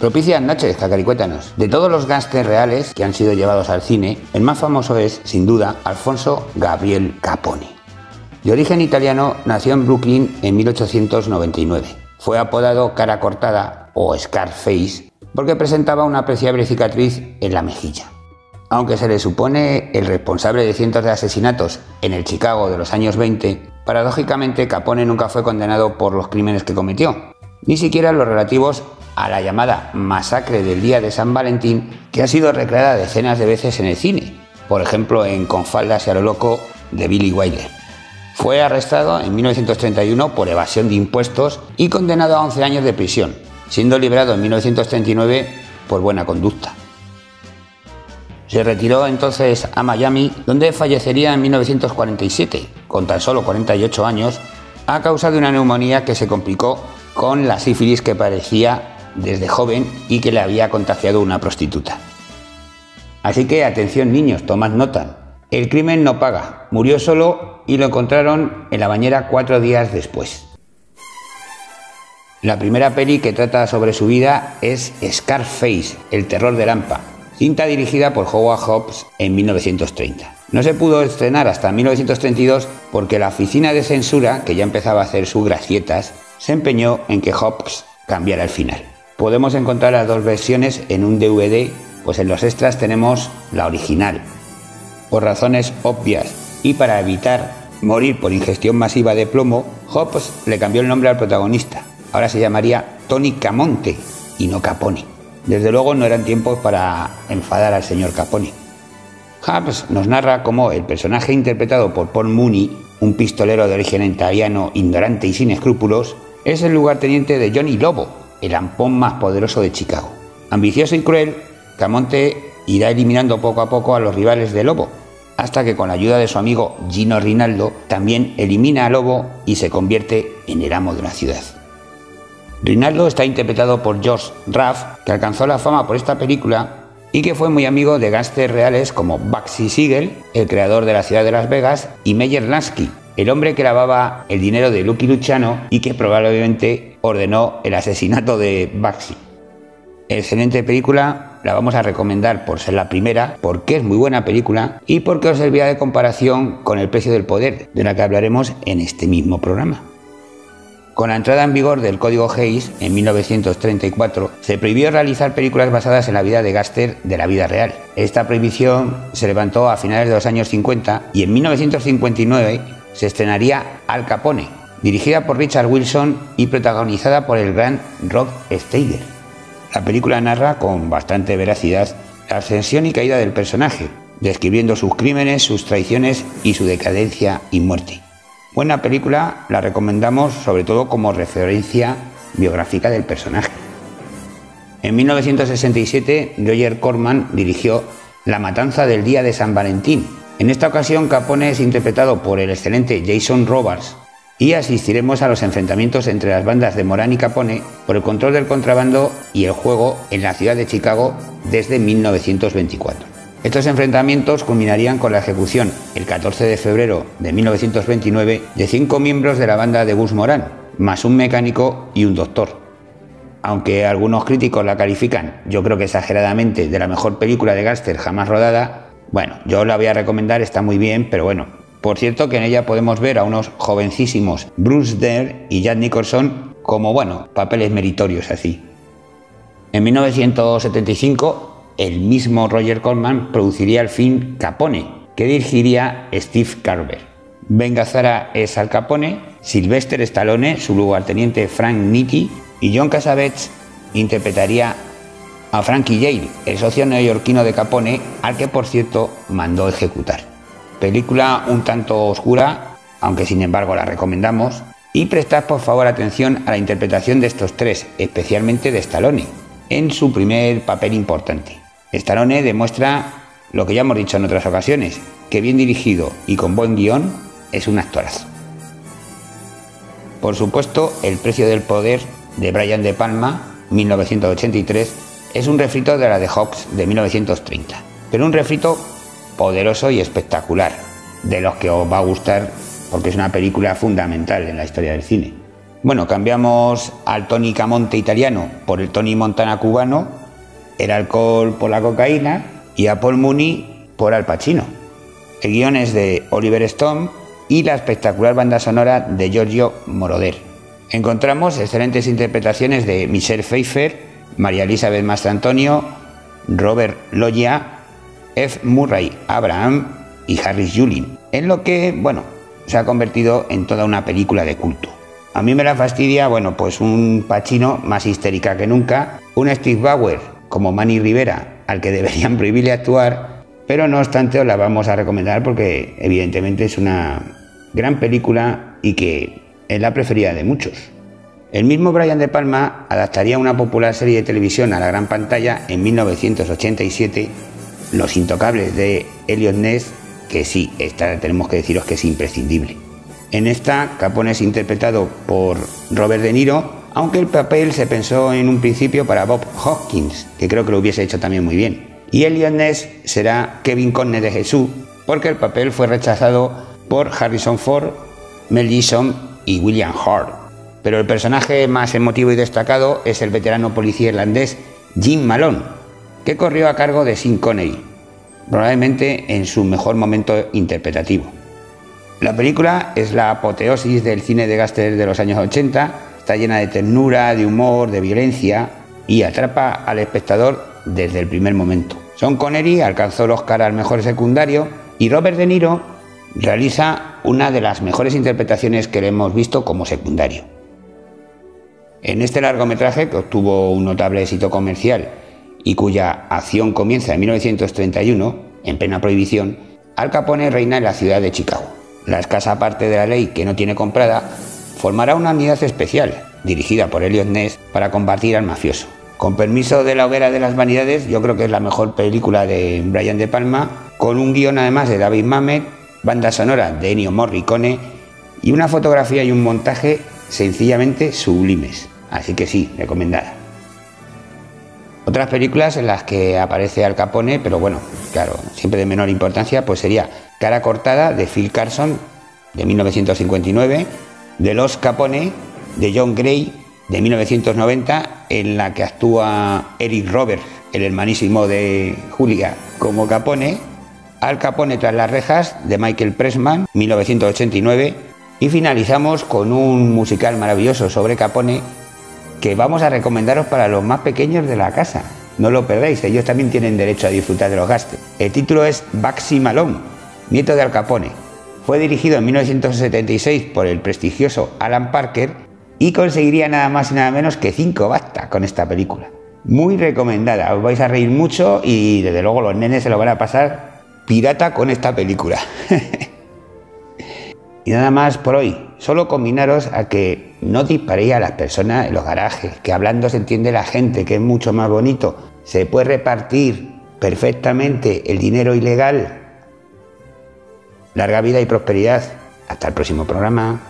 Propicias noches, cacaricuétanos. De todos los gángsters reales que han sido llevados al cine, el más famoso es, sin duda, Alfonso Gabriel Capone. De origen italiano, nació en Brooklyn en 1899. Fue apodado Cara Cortada o Scarface porque presentaba una apreciable cicatriz en la mejilla. Aunque se le supone el responsable de cientos de asesinatos en el Chicago de los años 20, paradójicamente Capone nunca fue condenado por los crímenes que cometió, ni siquiera los relativos a la llamada masacre del día de San Valentín, que ha sido recreada decenas de veces en el cine, por ejemplo en Con faldas y a lo loco de Billy Wilder. Fue arrestado en 1931 por evasión de impuestos y condenado a 11 años de prisión, siendo liberado en 1939 por buena conducta. Se retiró entonces a Miami, donde fallecería en 1947, con tan solo 48 años, a causa de una neumonía que se complicó con la sífilis que padecía desde joven y que le había contagiado una prostituta. Así que atención niños, tomad nota. El crimen no paga, murió solo y lo encontraron en la bañera 4 días después. La primera peli que trata sobre su vida es Scarface, el terror de Lampa, cinta dirigida por Howard Hawks en 1930. No se pudo estrenar hasta 1932 porque la oficina de censura, que ya empezaba a hacer sus gracietas, se empeñó en que Hawks cambiara el final. Podemos encontrar las dos versiones en un DVD, pues en los extras tenemos la original. Por razones obvias y para evitar morir por ingestión masiva de plomo, Hobbs le cambió el nombre al protagonista. Ahora se llamaría Tony Camonte y no Capone. Desde luego no eran tiempos para enfadar al señor Capone. Hobbs nos narra cómo el personaje interpretado por Paul Mooney, un pistolero de origen italiano ignorante y sin escrúpulos, es el lugarteniente de Johnny Lobo, el ampón más poderoso de Chicago. Ambicioso y cruel, Camonte irá eliminando poco a poco a los rivales de Lobo, hasta que con la ayuda de su amigo Gino Rinaldo también elimina a Lobo y se convierte en el amo de una ciudad. Rinaldo está interpretado por George Raff, que alcanzó la fama por esta película y que fue muy amigo de gángsters reales como Bugsy Siegel, el creador de la ciudad de Las Vegas, y Meyer Lansky, el hombre que lavaba el dinero de Lucky Luciano y que probablemente ordenó el asesinato de Bugsy. Excelente película, la vamos a recomendar por ser la primera, porque es muy buena película y porque os servirá de comparación con El precio del poder, de la que hablaremos en este mismo programa. Con la entrada en vigor del Código Hays en 1934, se prohibió realizar películas basadas en la vida de gángster de la vida real. Esta prohibición se levantó a finales de los años 50 y en 1959 se estrenaría Al Capone, dirigida por Richard Wilson y protagonizada por el gran Rod Steiger. La película narra con bastante veracidad la ascensión y caída del personaje, describiendo sus crímenes, sus traiciones y su decadencia y muerte. Buena película, la recomendamos sobre todo como referencia biográfica del personaje. En 1967, Roger Corman dirigió La matanza del día de San Valentín. En esta ocasión, Capone es interpretado por el excelente Jason Robards y asistiremos a los enfrentamientos entre las bandas de Moran y Capone por el control del contrabando y el juego en la ciudad de Chicago desde 1924. Estos enfrentamientos culminarían con la ejecución, el 14 de febrero de 1929, de 5 miembros de la banda de Gus Moran, más un mecánico y un doctor. Aunque algunos críticos la califican, yo creo que exageradamente, de la mejor película de gángster jamás rodada, bueno, yo la voy a recomendar, está muy bien, pero bueno. Por cierto que en ella podemos ver a unos jovencísimos Bruce Dern y Jack Nicholson como, bueno, papeles meritorios así. En 1975, el mismo Roger Corman produciría el film Capone, que dirigiría Steve Carver. Ben Gazzara es Al Capone, Sylvester Stallone, su lugarteniente Frank Nitti, y John Cassavetes interpretaría a Frankie Yale, el socio neoyorquino de Capone, al que por cierto mandó ejecutar. Película un tanto oscura, aunque sin embargo la recomendamos, y prestad por favor atención a la interpretación de estos tres, especialmente de Stallone, en su primer papel importante. Stallone demuestra lo que ya hemos dicho en otras ocasiones, que bien dirigido y con buen guión es un actorazo. Por supuesto, El precio del poder de Brian De Palma, 1983, es un refrito de la de Hawks de 1930, pero un refrito poderoso y espectacular, de los que os va a gustar porque es una película fundamental en la historia del cine. Bueno, cambiamos al Tony Camonte italiano por el Tony Montana cubano, el alcohol por la cocaína y a Paul Mooney por Al Pacino. El guion es de Oliver Stone y la espectacular banda sonora de Giorgio Moroder. Encontramos excelentes interpretaciones de Michelle Pfeiffer, María Elizabeth Mastrantonio, Robert Loggia, F. Murray Abraham y Harris Yulin, en lo que, se ha convertido en toda una película de culto. A mí me la fastidia, pues un Pacino más histérica que nunca, un Steve Bauer como Manny Rivera, al que deberían prohibirle actuar, pero no obstante os la vamos a recomendar porque evidentemente es una gran película y que es la preferida de muchos. El mismo Brian De Palma adaptaría una popular serie de televisión a la gran pantalla en 1987, Los Intocables de Eliot Ness, que sí, esta tenemos que deciros que es imprescindible. En esta, Capone es interpretado por Robert De Niro, aunque el papel se pensó en un principio para Bob Hoskins, que creo que lo hubiese hecho también muy bien. Y Eliot Ness será Kevin Conner de Jesús, porque el papel fue rechazado por Harrison Ford, Mel Gibson y William Hurt. Pero el personaje más emotivo y destacado es el veterano policía irlandés Jim Malone, que corrió a cargo de Sean Connery, probablemente en su mejor momento interpretativo. La película es la apoteosis del cine de gángster de los años 80, está llena de ternura, de humor, de violencia y atrapa al espectador desde el primer momento. Sean Connery alcanzó el Oscar al mejor secundario y Robert De Niro realiza una de las mejores interpretaciones que le hemos visto como secundario. En este largometraje, que obtuvo un notable éxito comercial y cuya acción comienza en 1931, en plena prohibición, Al Capone reina en la ciudad de Chicago. La escasa parte de la ley que no tiene comprada formará una unidad especial, dirigida por Eliot Ness, para combatir al mafioso. Con permiso de La Hoguera de las Vanidades, yo creo que es la mejor película de Brian De Palma, con un guion además de David Mamet, banda sonora de Ennio Morricone y una fotografía y un montaje sencillamente sublimes. Así que sí, recomendada. Otras películas en las que aparece Al Capone, pero claro, siempre de menor importancia, pues sería Cara cortada de Phil Carson de 1959, de Los Capone de John Gray de 1990, en la que actúa Eric Roberts, el hermanísimo de Julia, como Capone, Al Capone tras las rejas de Michael Pressman 1989, y finalizamos con un musical maravilloso sobre Capone que vamos a recomendaros para los más pequeños de la casa. No lo perdáis, ellos también tienen derecho a disfrutar de los gángsters. El título es Bugsy Malone, nieto de Al Capone. Fue dirigido en 1976 por el prestigioso Alan Parker y conseguiría nada más y nada menos que 5 BAFTA con esta película. Muy recomendada, os vais a reír mucho y desde luego los nenes se lo van a pasar pirata con esta película. Y nada más por hoy, solo combinaros a que no disparéis a las personas en los garajes, que hablando se entiende la gente, que es mucho más bonito. Se puede repartir perfectamente el dinero ilegal. Larga vida y prosperidad. Hasta el próximo programa.